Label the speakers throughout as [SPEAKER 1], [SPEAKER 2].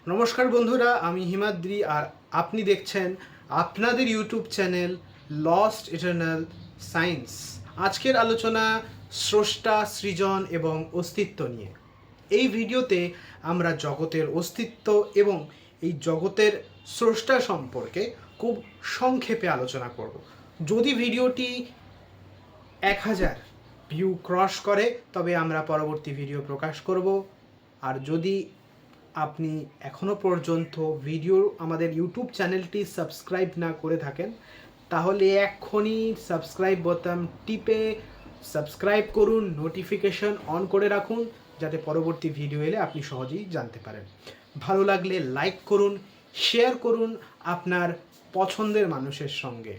[SPEAKER 1] নমস্কার বন্ধুরা, আমি হিমাদ্রি আর আপনি দেখছেন আপনাদের YouTube channel lost eternal science. আজকের আলোচনা স্রষ্টা, সৃজন এবং অস্তিত্ব নিয়ে। এই ভিডিওতে আমরা জগতের অস্তিত্ব এবং এই জগতের স্রষ্টা সম্পর্কে খুব সংক্ষেপে আলোচনা করব। যদি ভিডিওটি 1000 ভিউ ক্রস করে তবে আমরা পরবর্তী ভিডিও প্রকাশ করব। আর যদি আপনি এখনও পর্যন্ত আমাদের ইউটিউব চ্যানেলটি সাবস্ক্রাইব না করে থাকেন তাহলে এক্ষুনি সাবস্ক্রাইব বোতাম টিপে সাবস্ক্রাইব করুন, নোটিফিকেশন অন করে রাখুন যাতে পরবর্তী ভিডিও এলে আপনি সহজেই জানতে পারেন। ভালো লাগলে লাইক করুন, শেয়ার করুন আপনার পছন্দের মানুষের সঙ্গে।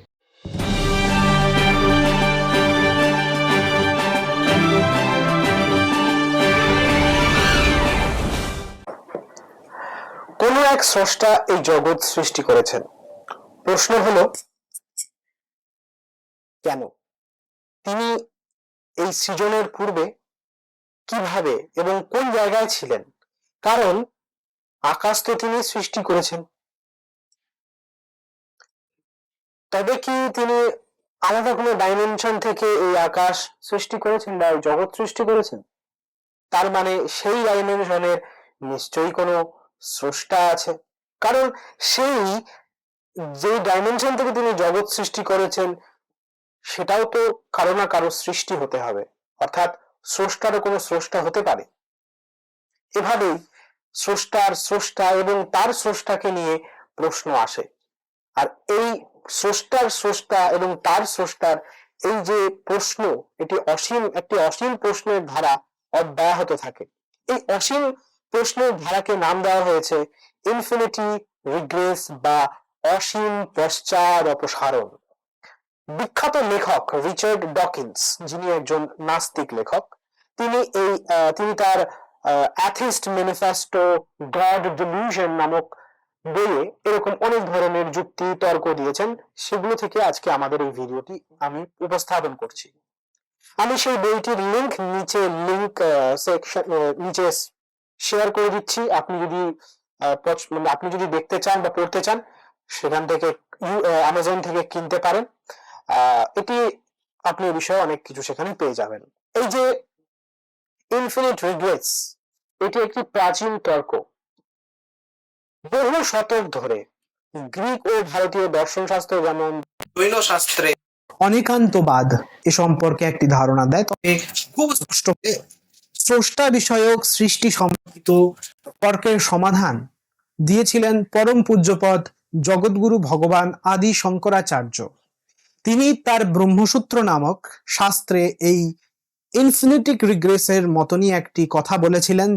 [SPEAKER 2] কোনো এক স্রষ্টা এই জগৎ সৃষ্টি করেছেন। প্রশ্ন হলো কেন? তিনি এই সৃজনের পূর্বে কিভাবে এবং কোন জায়গায় ছিলেন? কারণ আকাশ তো তিনি সৃষ্টি করেছেন, তবে কি তিনি আলাদা কোনো ডাইমেনশন থেকে এই আকাশ সৃষ্টি করেছেন বা এই জগৎ সৃষ্টি করেছেন? তার মানে সেই ডাইমেনশনের নিশ্চয়ই কোনো স্রষ্টা আছে। কারণ সেই যে ডাইমেনশন থেকে তিনি জগৎ সৃষ্টি করেছেন সেটাও তো কারো না কারো সৃষ্টি হতে হবে, অর্থাৎ স্রষ্টারও কোনো স্রষ্টা হতে পারে। এভাবেই স্রষ্টার স্রষ্টা এবং তার স্রষ্টাকে নিয়ে প্রশ্ন আসে। আর এই স্রষ্টার স্রষ্টা এবং তার স্রষ্টার এই যে প্রশ্ন, একটি অসীম প্রশ্নের ধারা অব্যাহত থাকে। এই অসীম প্রশ্নের ধারাকে নাম দেওয়া হয়েছে ইনফিনিটি রিগ্রেস বা অসীম পশ্চাৎ অপসারণ। বিখ্যাত লেখক রিচার্ড ডকিন্স, যিনি একজন নাস্তিক লেখক, তিনি তার অ্যাথিস্ট ম্যানিফেস্টো গড ডিলিউশন নামক বইয়ে এরকম অনেক ধরনের যুক্তি তর্ক দিয়েছেন। সেগুলো থেকে আজকে আমাদের এই ভিডিওটি আমি উপস্থাপন করছি। আমি সেই বইটির নিচে শেয়ার করে দিচ্ছি। আপনি যদি দেখতে চান বা পড়তে চান সেখান থেকে অ্যামাজন থেকে কিনতে পারেন। এটি আপনি এই বিষয়ে অনেক কিছু সেখানে পেয়ে যাবেন। এই যে ইনফিনিট রিগ্রেটস, এটি একটি প্রাচীন তর্ক। বহু শতক ধরে গ্রিক ও ভারতীয় দর্শন শাস্ত্র যেমন জৈন শাস্ত্রে অনিকান্তবাদ এ সম্পর্কে একটি ধারণা দেয়, তবে খুব স্পষ্ট স্রষ্টা বিষয়ক সৃষ্টি সম্পর্কিত তর্কের সমাধান দিয়েছিলেন পরম পূজ্যপদ জগৎগুরু ভগবান আদি শঙ্করাচার্য। তিনি তার ব্রহ্মসূত্র নামক শাস্ত্রে এই ইনফিনিটিক রিগ্রেসের মতনই একটি কথা বলেছিলেন,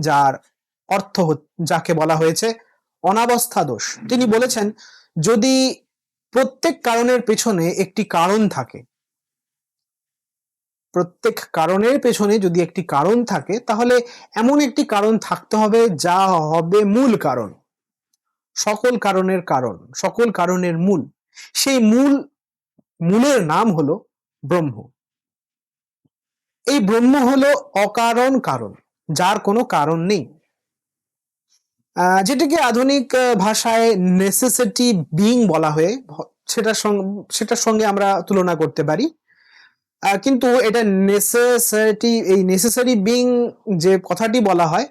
[SPEAKER 2] যাকে বলা হয়েছে অনাবস্থা দোষ। তিনি বলেছেন, যদি প্রত্যেক কারণের পেছনে একটি কারণ থাকে, যদি একটি কারণ থাকে তাহলে এমন একটি কারণ থাকতে হবে যা হবে মূল কারণ, সকল কারণের মূল। সেই মূলের নাম হলো ব্রহ্ম। এই ব্রহ্ম হলো অকারণ কারণ, যার কোনো কারণ নেই, যেটাকে আধুনিক ভাষায় নেসেসিটি বিং বলা হয়, সেটার সঙ্গে আমরা তুলনা করতে পারি। কিন্তু এটা নেসেসারি বিং যে কথাটি বলা হয়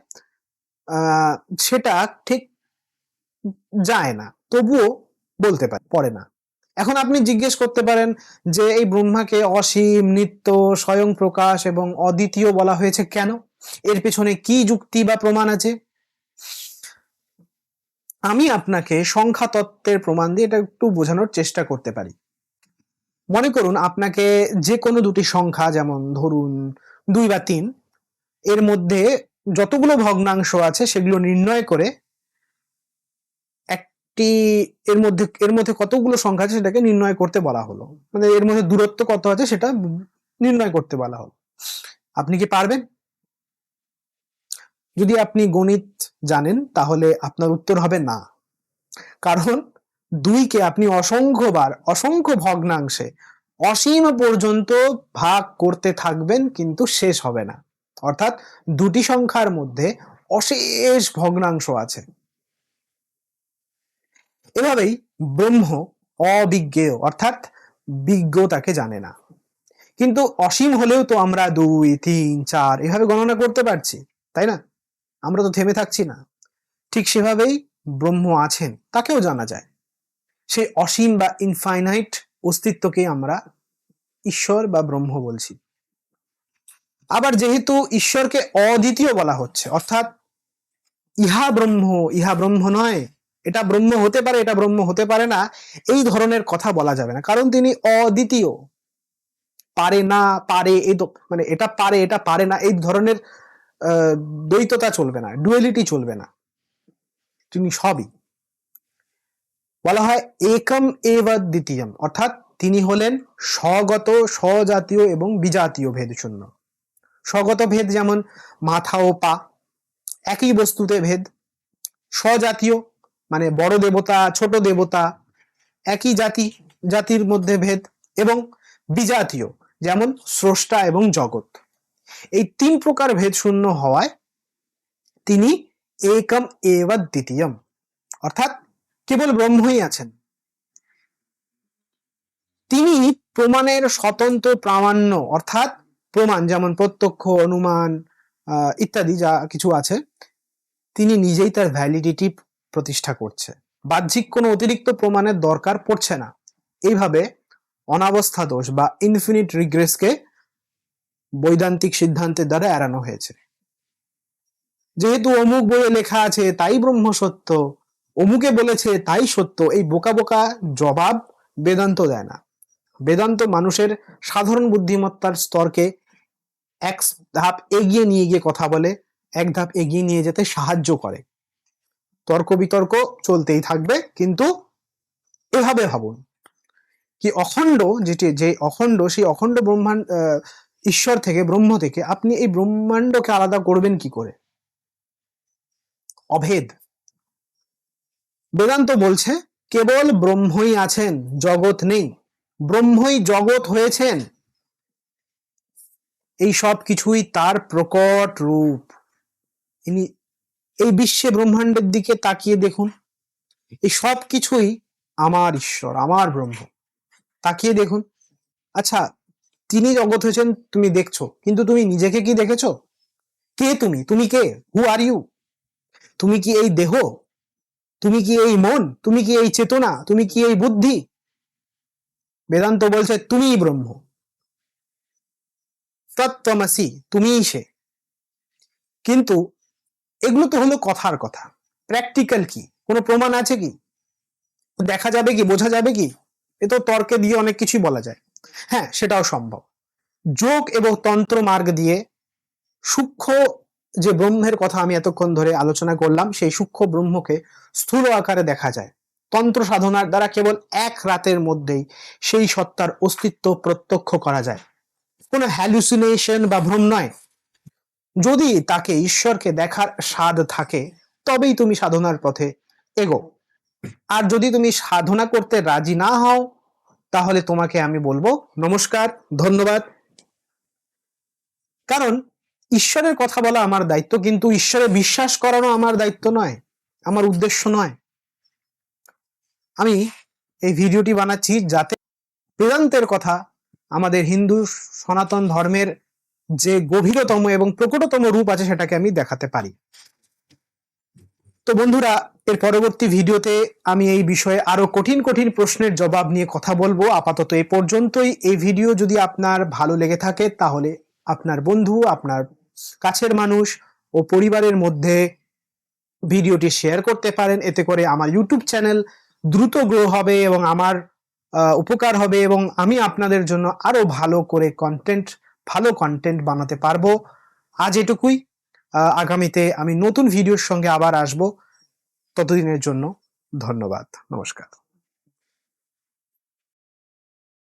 [SPEAKER 2] সেটা ঠিক যায় না, তবুও বলতে পারে না। এখন আপনি জিজ্ঞেস করতে পারেন যে এই ব্রহ্মাকে অসীম, নিত্য, স্বয়ং প্রকাশ এবং অদ্বিতীয় বলা হয়েছে কেন? এর পেছনে কি যুক্তি বা প্রমাণ আছে? আমি আপনাকে সংখ্যা তত্ত্বের প্রমাণ দিয়ে এটা একটু বোঝানোর চেষ্টা করতে পারি। মনে করুন আপনাকে যে কোনো দুটি সংখ্যা, যেমন ধরুন 2 বা 3, এর মধ্যে যতগুলো ভগ্নাংশ আছে সেগুলো নির্ণয় করে এর মধ্যে কতগুলো সংখ্যা আছে সেটাকে নির্ণয় করতে বলা হলো, মানে এর মধ্যে দূরত্ব কত আছে সেটা নির্ণয় করতে বলা হলো। আপনি কি পারবেন? যদি আপনি গণিত জানেন তাহলে আপনার উত্তর হবে না, কারণ 2কে আপনি অসংখ্য ভগ্নাংশে অসীম পর্যন্ত ভাগ করতে থাকবেন কিন্তু শেষ হবে না। অর্থাৎ দুটি সংখ্যার মধ্যে অশেষ ভগ্নাংশ আছে।
[SPEAKER 1] এভাবেই ব্রহ্ম অবিজ্ঞেয়, অর্থাৎ বিজ্ঞ তাকে জানে না। কিন্তু অসীম হলেও তো আমরা 2, 3, 4 এভাবে গণনা করতে পারছি, তাই না? আমরা তো থেমে থাকছি না। ঠিক সেভাবেই ব্রহ্ম আছেন, তাকেও জানা যায়। সেই অসীম বা ইনফাইনাইট অস্তিত্বকে আমরা ঈশ্বর বা ব্রহ্ম বলছি। আবার যেহেতু ঈশ্বরকে অদ্বিতীয় বলা হচ্ছে, অর্থাৎ ইহা ব্রহ্ম নয়, এটা ব্রহ্ম হতে পারে, এটা ব্রহ্ম হতে পারে না, এই ধরনের কথা বলা যাবে না, কারণ তিনি অদ্বিতীয়। পারে না, পারে, এই তো মানে এটা পারে, এটা পারে না, এই ধরনের দ্বৈততা চলবে না, ডুয়ালিটি চলবে না, তিনি সবই। বলা হয় একম এব দ্বিতীয়ম, অর্থাৎ তিনি হলেন স্বগত, স্বজাতীয় এবং বিজাতীয় ভেদ শূন্য। স্বগত ভেদ যেমন মাথা ও পা, একই বস্তুতে ভেদ। স্বজাতীয় মানে বড় দেবতা, ছোট দেবতা, একই জাতির মধ্যে ভেদ। এবং বিজাতীয় যেমন স্রষ্টা এবং জগৎ। এই 3 প্রকার ভেদ শূন্য হওয়ায় তিনি একম এব দ্বিতীয়ম, অর্থাৎ কেবল ব্রহ্মই আছেন। তিনি প্রমাণের স্বতন্ত্র প্রামাণ্য, অর্থাৎ প্রমাণ যেমন প্রত্যক্ষ, অনুমান ইত্যাদি যা কিছু আছে, তিনি নিজেই তার ভ্যালিডিটি প্রতিষ্ঠা করছে। বাহ্যিক কোনো অতিরিক্ত প্রমাণের দরকার পড়ছে না। এইভাবে অনাবস্থা দোষ বা ইনফিনিট রিগ্রেসকে বৈদান্তিক সিদ্ধান্তের দ্বারা এড়ানো হয়েছে। যেহেতু অমুক বইয়ে লেখা আছে তাই ব্রহ্ম সত্য, অমুকে বলেছে তাই সত্য, এই বোকা বোকা জবাব বেদান্ত দেয় না। বেদান্ত মানুষের সাধারণ বুদ্ধিমত্তার স্তরকে এক ধাপ এগিয়ে নিয়ে গিয়ে কথা বলে, এক ধাপ এগিয়ে নিয়ে যেতে সাহায্য করে। তর্ক বিতর্ক চলতেই থাকবে, কিন্তু এভাবে ভাবুন কি অখণ্ড, যে অখণ্ড, সেই অখণ্ড ব্রহ্মাণ্ড, ঈশ্বর থেকে, ব্রহ্ম থেকে আপনি এই ব্রহ্মাণ্ডকে আলাদা করবেন কি করে? অভেদ। বেদান্ত বলছে কেবল ব্রহ্মই আছেন, জগৎ নেই। ব্রহ্মই জগৎ হয়েছেন। এই সব কিছুই তার প্রকট রূপ। ইনি এই বিশ্বে ব্রহ্মাণ্ডের দিকে তাকিয়ে দেখুন, এই সব কিছুই আমার ঈশ্বর, আমার ব্রহ্ম। তাকিয়ে দেখুন। আচ্ছা, তিনি জগৎ হয়েছেন তুমি দেখছো, কিন্তু তুমি নিজেকে কি দেখেছো? কে তুমি? তুমি কে? হু আর ইউ? তুমি কি এই দেহ? তুমি কি এই মন? তুমি কি এই চেতনা? তুমি কি এই বুদ্ধি? বেদান্ত বলছে তুমিই ব্রহ্ম, তত্ত্বমসি, তুমিই সে। কিন্তু এগুলো তো হলো কথার কথা। প্র্যাকটিক্যাল কি? কোনো প্রমাণ আছে কি? দেখা যাবে কি? বোঝা যাবে কি? এ তো তর্কে দিয়ে অনেক কিছুই বলা যায়। হ্যাঁ, সেটাও সম্ভব। যোগ এবং তন্ত্র মার্গ দিয়ে সূক্ষ্ম যে ব্রহ্মের কথা আমি এতক্ষণ ধরে আলোচনা করলাম, সেই সূক্ষ্ম ব্রহ্মকে স্থূল আকারে দেখা যায়। তন্ত্র সাধনার দ্বারা কেবল এক রাতের মধ্যেই সেই সত্তার অস্তিত্ব প্রত্যক্ষ করা যায়। কোনো হ্যালুসিনেশন বা ভ্রম নয়। যদি তাকে, ঈশ্বরকে দেখার স্বাদ থাকে, তবেই তুমি সাধনার পথে এগো। আর যদি তুমি সাধনা করতে রাজি না হও, তাহলে তোমাকে আমি বলবো নমস্কার, ধন্যবাদ। কারণ ঈশ্বরের কথা বলা আমার দায়িত্ব, কিন্তু ঈশ্বরে বিশ্বাস করানো আমার দায়িত্ব নয়, আমার উদ্দেশ্য নয়। আমি এই ভিডিওটি বানাচ্ছি যাতে বেদান্তের কথা, আমাদের হিন্দু সনাতন ধর্মের যে গভীরতম এবং প্রকটতম রূপ আছে, সেটাকে আমি দেখাতে পারি। তো বন্ধুরা, এর পরবর্তী ভিডিওতে আমি এই বিষয়ে আরো কঠিন কঠিন প্রশ্নের জবাব নিয়ে কথা বলবো। আপাতত এই পর্যন্তই। এই ভিডিও যদি আপনার ভালো লেগে থাকে, তাহলে আপনার বন্ধু, আপনার কাছের মানুষ ও পরিবারের মধ্যে ভিডিওটি শেয়ার করতে পারেন। এতে করে আমার ইউটিউব চ্যানেল দ্রুত গ্রো হবে এবং আমার উপকার হবে, এবং আমি আপনাদের জন্য আরো ভালো কন্টেন্ট বানাতে পারবো। আজ এটুকুই। আগামীতে আমি নতুন ভিডিওর সঙ্গে আবার আসবো। ততদিনের জন্য ধন্যবাদ, নমস্কার।